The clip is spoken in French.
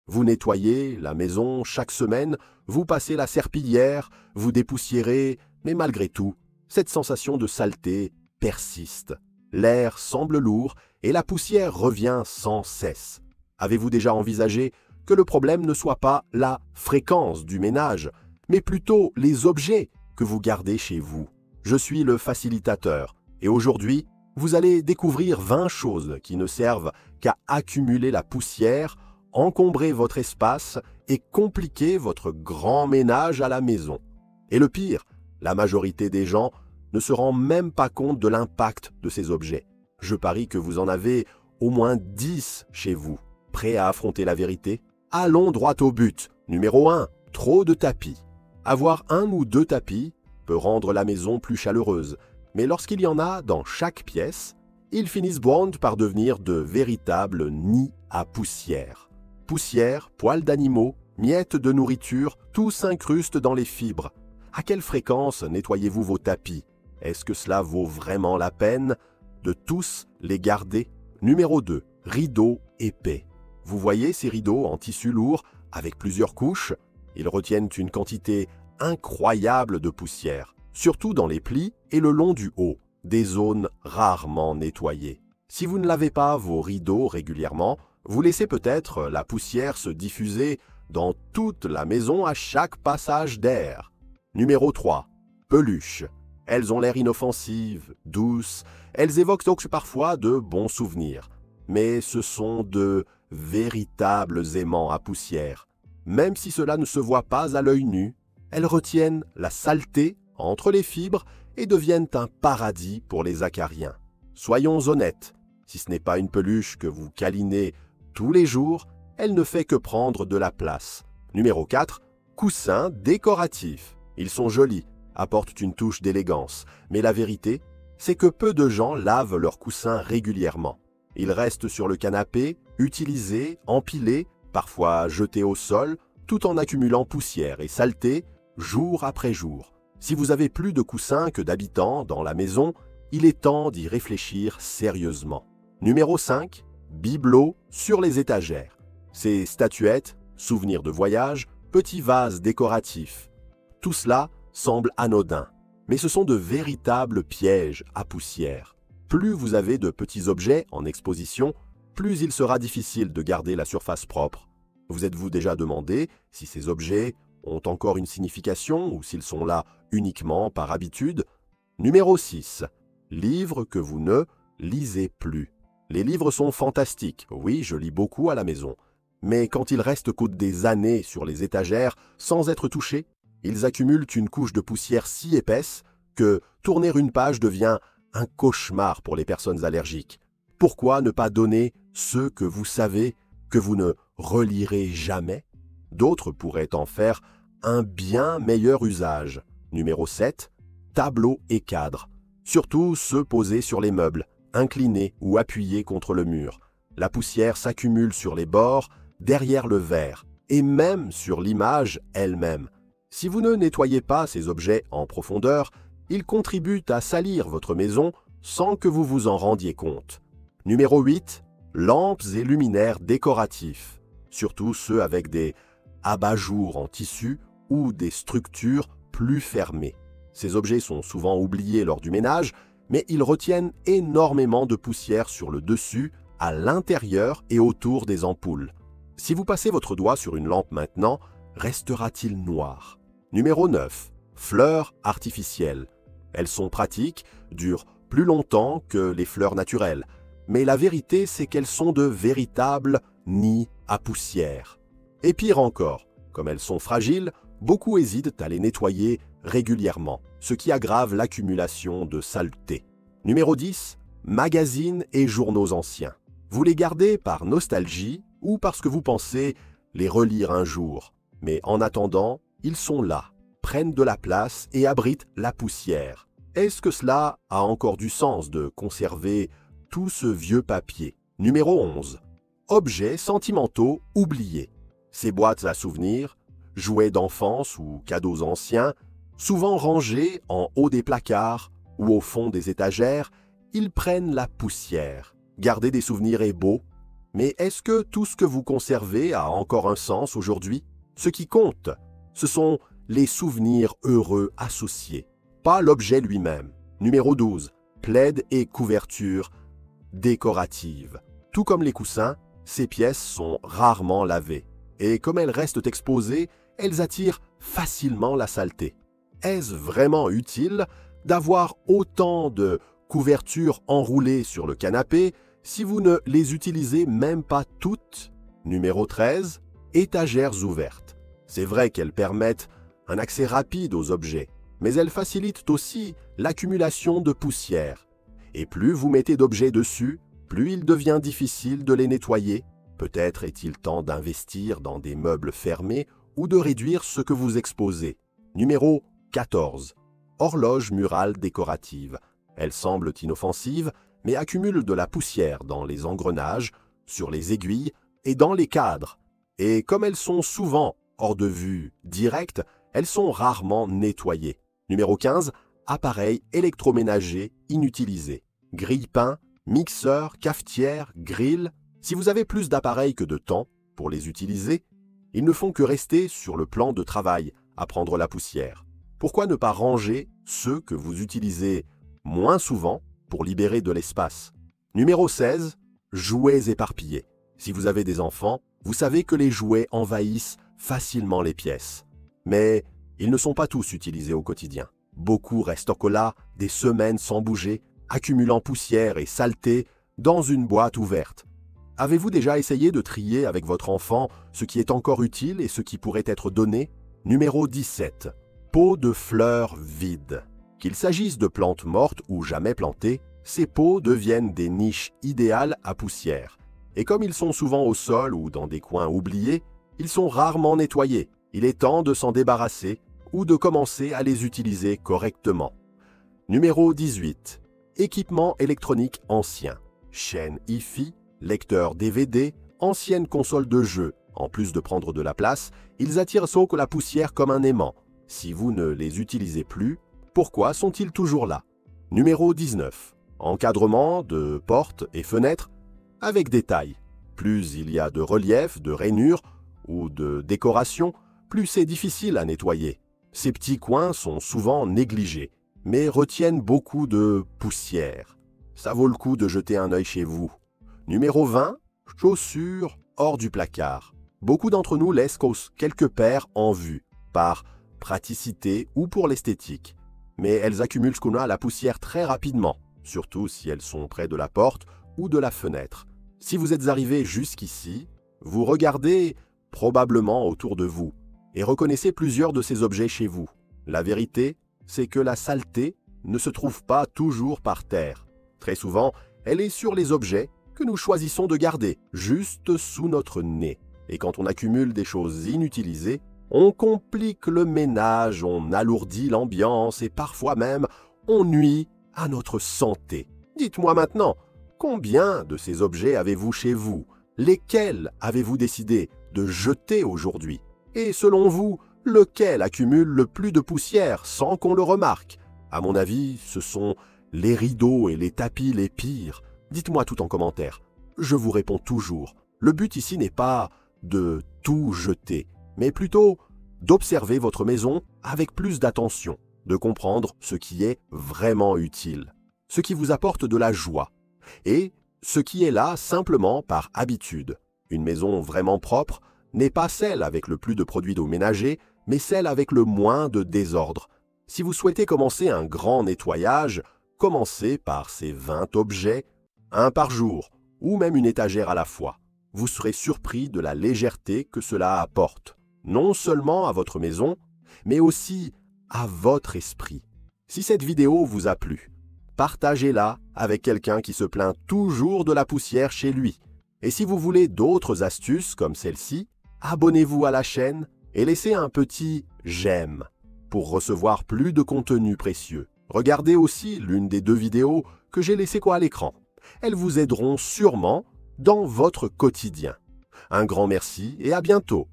Vous nettoyez la maison chaque semaine, vous passez la serpillière, vous dépoussiérez, mais malgré tout, cette sensation de saleté persiste. L'air semble lourd et la poussière revient sans cesse. Avez-vous déjà envisagé que le problème ne soit pas la fréquence du ménage, mais plutôt les objets que vous gardez chez vous? Je suis le facilitateur et aujourd'hui, vous allez découvrir 20 choses qui ne servent qu'à accumuler la poussière, encombrer votre espace et compliquer votre grand ménage à la maison. Et le pire, la majorité des gens ne se rend même pas compte de l'impact de ces objets. Je parie que vous en avez au moins 10 chez vous. Prêt à affronter la vérité? Allons droit au but. Numéro 1, trop de tapis. Avoir 1 ou 2 tapis peut rendre la maison plus chaleureuse, mais lorsqu'il y en a dans chaque pièce, ils finissent par devenir de véritables nids à poussière. Poussière, poils d'animaux, miettes de nourriture, tout s'incruste dans les fibres. À quelle fréquence nettoyez-vous vos tapis? Est-ce que cela vaut vraiment la peine de tous les garder? Numéro 2, rideaux épais. Vous voyez ces rideaux en tissu lourd avec plusieurs couches? Ils retiennent une quantité incroyable de poussière, surtout dans les plis et le long du haut, des zones rarement nettoyées. Si vous ne lavez pas vos rideaux régulièrement, vous laissez peut-être la poussière se diffuser dans toute la maison à chaque passage d'air. Numéro 3, peluches. Elles ont l'air inoffensives, douces, elles évoquent donc parfois de bons souvenirs. Mais ce sont de véritables aimants à poussière. Même si cela ne se voit pas à l'œil nu, elles retiennent la saleté entre les fibres et deviennent un paradis pour les acariens. Soyons honnêtes, si ce n'est pas une peluche que vous câlinez tous les jours, elle ne fait que prendre de la place. Numéro 4, coussins décoratifs. Ils sont jolis, apportent une touche d'élégance, mais la vérité, c'est que peu de gens lavent leurs coussins régulièrement. Ils restent sur le canapé, utilisés, empilés, parfois jetés au sol, tout en accumulant poussière et saleté jour après jour. Si vous avez plus de coussins que d'habitants dans la maison, il est temps d'y réfléchir sérieusement. Numéro 5, bibelots sur les étagères. Ces statuettes, souvenirs de voyage, petits vases décoratifs. Tout cela semble anodin, mais ce sont de véritables pièges à poussière. Plus vous avez de petits objets en exposition, plus il sera difficile de garder la surface propre. Vous êtes-vous déjà demandé si ces objets ont encore une signification ou s'ils sont là uniquement par habitude? Numéro 6. Livres que vous ne lisez plus. Les livres sont fantastiques, oui, je lis beaucoup à la maison. Mais quand ils restent des années sur les étagères sans être touchés, ils accumulent une couche de poussière si épaisse que tourner une page devient un cauchemar pour les personnes allergiques. Pourquoi ne pas donner ceux que vous savez que vous ne relirez jamais? D'autres pourraient en faire un bien meilleur usage. Numéro 7. Tableaux et cadres. Surtout ceux posés sur les meubles, inclinés ou appuyés contre le mur. La poussière s'accumule sur les bords, derrière le verre, et même sur l'image elle-même. Si vous ne nettoyez pas ces objets en profondeur, ils contribuent à salir votre maison sans que vous vous en rendiez compte. Numéro 8. Lampes et luminaires décoratifs. Surtout ceux avec des abat-jours en tissu ou des structures plus fermées. Ces objets sont souvent oubliés lors du ménage, mais ils retiennent énormément de poussière sur le dessus, à l'intérieur et autour des ampoules. Si vous passez votre doigt sur une lampe maintenant, restera-t-il noir? Numéro 9. Fleurs artificielles. Elles sont pratiques, durent plus longtemps que les fleurs naturelles, mais la vérité c'est qu'elles sont de véritables nids à poussière. Et pire encore, comme elles sont fragiles, beaucoup hésitent à les nettoyer régulièrement, ce qui aggrave l'accumulation de saleté. Numéro 10. Magazines et journaux anciens. Vous les gardez par nostalgie ou parce que vous pensez les relire un jour. Mais en attendant, ils sont là, prennent de la place et abritent la poussière. Est-ce que cela a encore du sens de conserver tout ce vieux papier? Numéro 11. Objets sentimentaux oubliés. Ces boîtes à souvenirs, jouets d'enfance ou cadeaux anciens, souvent rangés en haut des placards ou au fond des étagères, ils prennent la poussière. Garder des souvenirs est beau, Mais est-ce que tout ce que vous conservez a encore un sens aujourd'hui? Ce qui compte, ce sont les souvenirs heureux associés, pas l'objet lui-même. Numéro 12. Plaid et couverture décorative. Tout comme les coussins, ces pièces sont rarement lavées. Et comme elles restent exposées, elles attirent facilement la saleté. Est-ce vraiment utile d'avoir autant de couvertures enroulées sur le canapé si vous ne les utilisez même pas toutes? Numéro 13. Étagères ouvertes. C'est vrai qu'elles permettent un accès rapide aux objets, mais elles facilitent aussi l'accumulation de poussière. Et plus vous mettez d'objets dessus, plus il devient difficile de les nettoyer. Peut-être est-il temps d'investir dans des meubles fermés ou de réduire ce que vous exposez. Numéro 14. Horloge murale décorative. Elles semblent inoffensives, mais accumulent de la poussière dans les engrenages, sur les aiguilles et dans les cadres. Et comme elles sont souvent hors de vue directe, elles sont rarement nettoyées. Numéro 15. Appareils électroménagers inutilisés. Grille-pain, mixeur, cafetière, grill. Si vous avez plus d'appareils que de temps pour les utiliser, ils ne font que rester sur le plan de travail à prendre la poussière. Pourquoi ne pas ranger ceux que vous utilisez moins souvent pour libérer de l'espace? Numéro 16. Jouets éparpillés. Si vous avez des enfants, vous savez que les jouets envahissent facilement les pièces. Mais ils ne sont pas tous utilisés au quotidien. Beaucoup restent encore là des semaines sans bouger, accumulant poussière et saleté dans une boîte ouverte. Avez-vous déjà essayé de trier avec votre enfant ce qui est encore utile et ce qui pourrait être donné? Numéro 17. Pots de fleurs vides. Qu'il s'agisse de plantes mortes ou jamais plantées, ces pots deviennent des niches idéales à poussière. Et comme ils sont souvent au sol ou dans des coins oubliés, ils sont rarement nettoyés. Il est temps de s'en débarrasser ou de commencer à les utiliser correctement. Numéro 18. Équipement électronique ancien. Chaîne Hi-Fi, lecteur DVD, ancienne console de jeu. En plus de prendre de la place, ils attirent la poussière comme un aimant. Si vous ne les utilisez plus, pourquoi sont-ils toujours là? Numéro 19. Encadrement de portes et fenêtres avec détail. Plus il y a de relief, de rainures ou de décoration, plus c'est difficile à nettoyer. Ces petits coins sont souvent négligés, mais retiennent beaucoup de poussière. Ça vaut le coup de jeter un œil chez vous. Numéro 20. Chaussures hors du placard. Beaucoup d'entre nous laissent quelques paires en vue, par praticité ou pour l'esthétique. Mais elles accumulent la poussière très rapidement, surtout si elles sont près de la porte ou de la fenêtre. Si vous êtes arrivé jusqu'ici, vous regardez probablement autour de vous et reconnaissez plusieurs de ces objets chez vous. La vérité, c'est que la saleté ne se trouve pas toujours par terre. Très souvent, elle est sur les objets que nous choisissons de garder, juste sous notre nez. Et quand on accumule des choses inutilisées, on complique le ménage, on alourdit l'ambiance et parfois même on nuit à notre santé. Dites-moi maintenant, combien de ces objets avez-vous chez vous? Lesquels avez-vous décidé de jeter aujourd'hui? Et selon vous, lequel accumule le plus de poussière sans qu'on le remarque? À mon avis, ce sont les rideaux et les tapis les pires. Dites-moi tout en commentaire. Je vous réponds toujours. Le but ici n'est pas de tout jeter, mais plutôt d'observer votre maison avec plus d'attention, de comprendre ce qui est vraiment utile, ce qui vous apporte de la joie, et ce qui est là simplement par habitude. Une maison vraiment propre n'est pas celle avec le plus de produits d'eau ménagers, mais celle avec le moins de désordre. Si vous souhaitez commencer un grand nettoyage, commencez par ces 20 objets, un par jour, ou même une étagère à la fois. Vous serez surpris de la légèreté que cela apporte, non seulement à votre maison, mais aussi à votre esprit. Si cette vidéo vous a plu, partagez-la avec quelqu'un qui se plaint toujours de la poussière chez lui. Et si vous voulez d'autres astuces comme celle-ci, abonnez-vous à la chaîne et laissez un petit « j'aime » pour recevoir plus de contenu précieux. Regardez aussi l'une des 2 vidéos que j'ai laissées à l'écran. Elles vous aideront sûrement dans votre quotidien. Un grand merci et à bientôt.